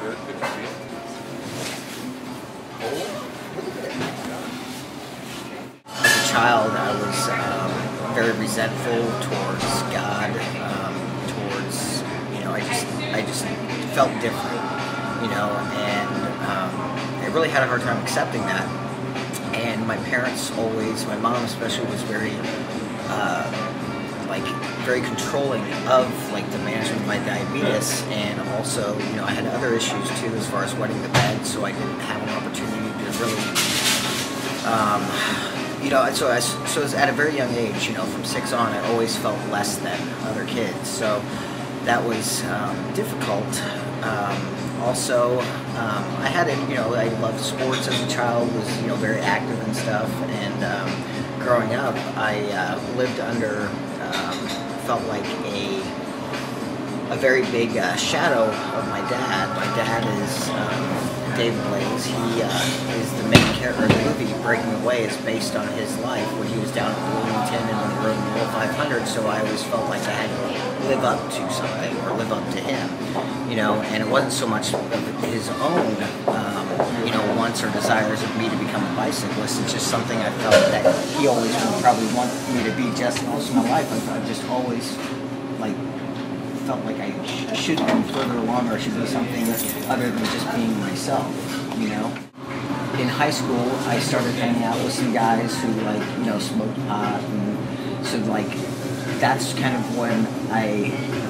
Good. Good to see you. As a child, I was very resentful towards God, towards, I just felt different, and I really had a hard time accepting that. And my parents always, my mom especially, was very, very controlling of, the management of my diabetes, and also, I had other issues too as far as wetting the bed, so I didn't have an opportunity to really, so at a very young age, from 6 on, I always felt less than other kids, so that was difficult. Also, I had I loved sports as a child, was, very active and stuff, and growing up, I lived under, felt like a very big shadow of my dad. My dad is David Blase. He is the main character of the movie Breaking Away is based on his life when he was down at Bloomington and when he rode the World 500, so I always felt like I had to live up to something or live up to him, and it wasn't so much of his own, wants or desires of me to become a bicyclist. It's just something I felt that he always would probably want me to be just most of my life. I just always, felt like I should be further along or should be something other than just being myself, In high school, I started hanging out with some guys who, smoked pot, and so, that's kind of when I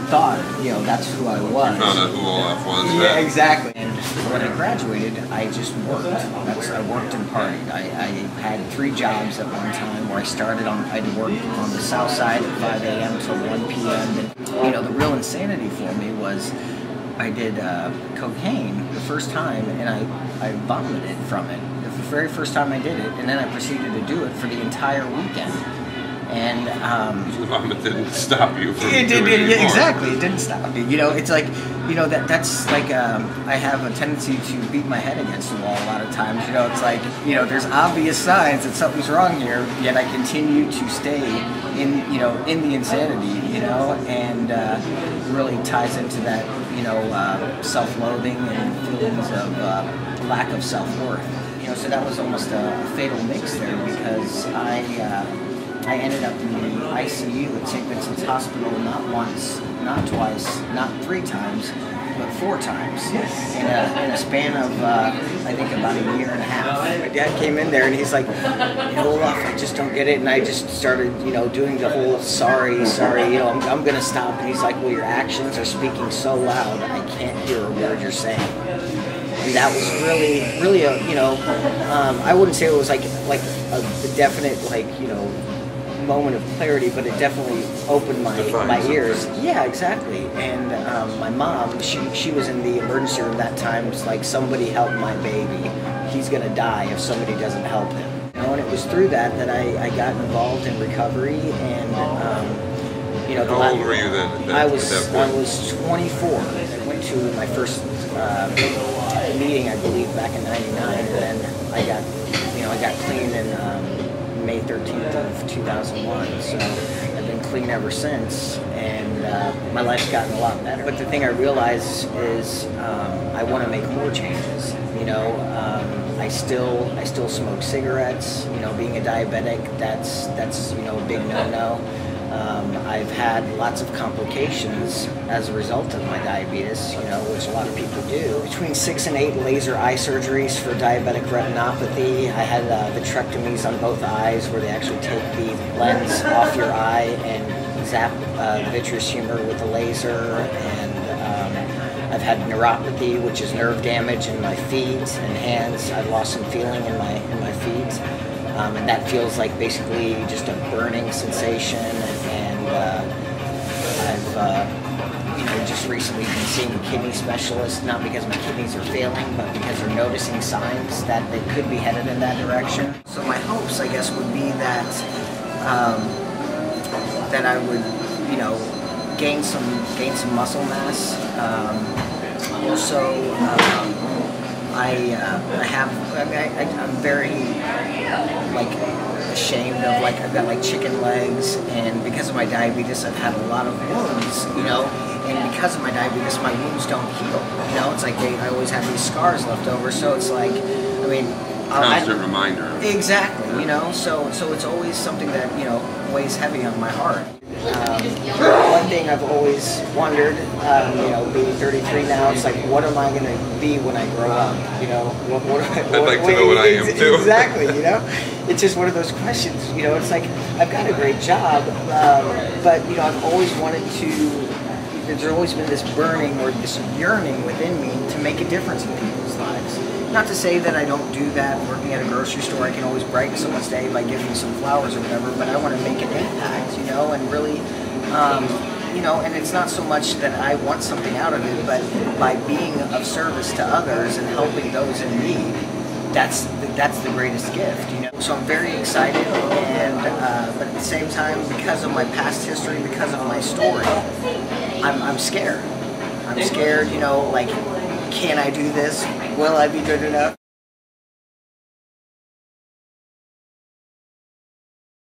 thought, that's who I was. You found out who Olaf was. Yeah, exactly. And when I graduated, I just worked. I worked and partied. I had 3 jobs at one time where I'd work on the south side at 5 a.m. till 1 p.m. And, the real insanity for me was I did cocaine the first time, and I vomited from it. The very first time I did it, and then I proceeded to do it for the entire weekend. And the vomit didn't stop you from doing it. Exactly, it didn't stop me. It's like, that's like I have a tendency to beat my head against the wall a lot of times. It's like, there's obvious signs that something's wrong here, yet I continue to stay in the insanity, and really ties into that, self-loading and feelings of lack of self-worth. So that was almost a fatal mix there, because I ended up in the ICU at St. Vincent's Hospital not once, not twice, not 3 times, but 4 times in a span of, I think, about a year and a half. My dad came in there and he's like, Olaf, I just don't get it. And I just started, doing the whole sorry, I'm going to stop. And he's like, well, your actions are speaking so loud, I can't hear a word you're saying. And that was really I wouldn't say it was like a definite, moment of clarity, but it definitely opened my ears. Yeah, exactly. And my mom, she was in the emergency room that time. It's like, somebody help my baby. He's gonna die if somebody doesn't help him. And it was through that I got involved in recovery, and How old were you then? I was 24. I went to my first meeting, I believe, back in '99, and then I got clean in May 13th of 2001, so I've been clean ever since, and my life's gotten a lot better. But the thing I realize is I want to make more changes. I still smoke cigarettes. Being a diabetic, that's a big no-no. I've had lots of complications as a result of my diabetes, which a lot of people do. Between 6 and 8 laser eye surgeries for diabetic retinopathy. I had vitrectomies on both eyes, where they actually take the lens off your eye and zap the vitreous humor with a laser. And I've had neuropathy, which is nerve damage in my feet and hands. I've lost some feeling in my feet. And that feels like basically just a burning sensation, and I've just recently been seeing a kidney specialist, not because my kidneys are failing, but because they're noticing signs that they could be headed in that direction. So my hopes, I guess, would be that that I would, gain some muscle mass. Also, I'm very ashamed of I've got chicken legs, and because of my diabetes I've had a lot of wounds, and because of my diabetes, my wounds don't heal. You know, it's like I always have these scars left over. So it's like, I mean, constant reminder. Exactly. You know, so it's always something that weighs heavy on my heart. One thing I've always wondered, being 33 now, it's like, what am I going to be when I grow up? You know, I'd like to know what I am too. Exactly, it's just one of those questions. It's like, I've got a great job, but I've always wanted to. There's always been this burning or this yearning within me to make a difference in people's lives. Not to say that I don't do that working at a grocery store. I can always brighten someone's day by giving some flowers or whatever, but I want to make an impact, and really, and it's not so much that I want something out of it, but by being of service to others and helping those in need, that's the greatest gift, So I'm very excited, but at the same time, because of my past history, because of my story, I'm scared. I'm scared, like, can I do this? Will I be good enough?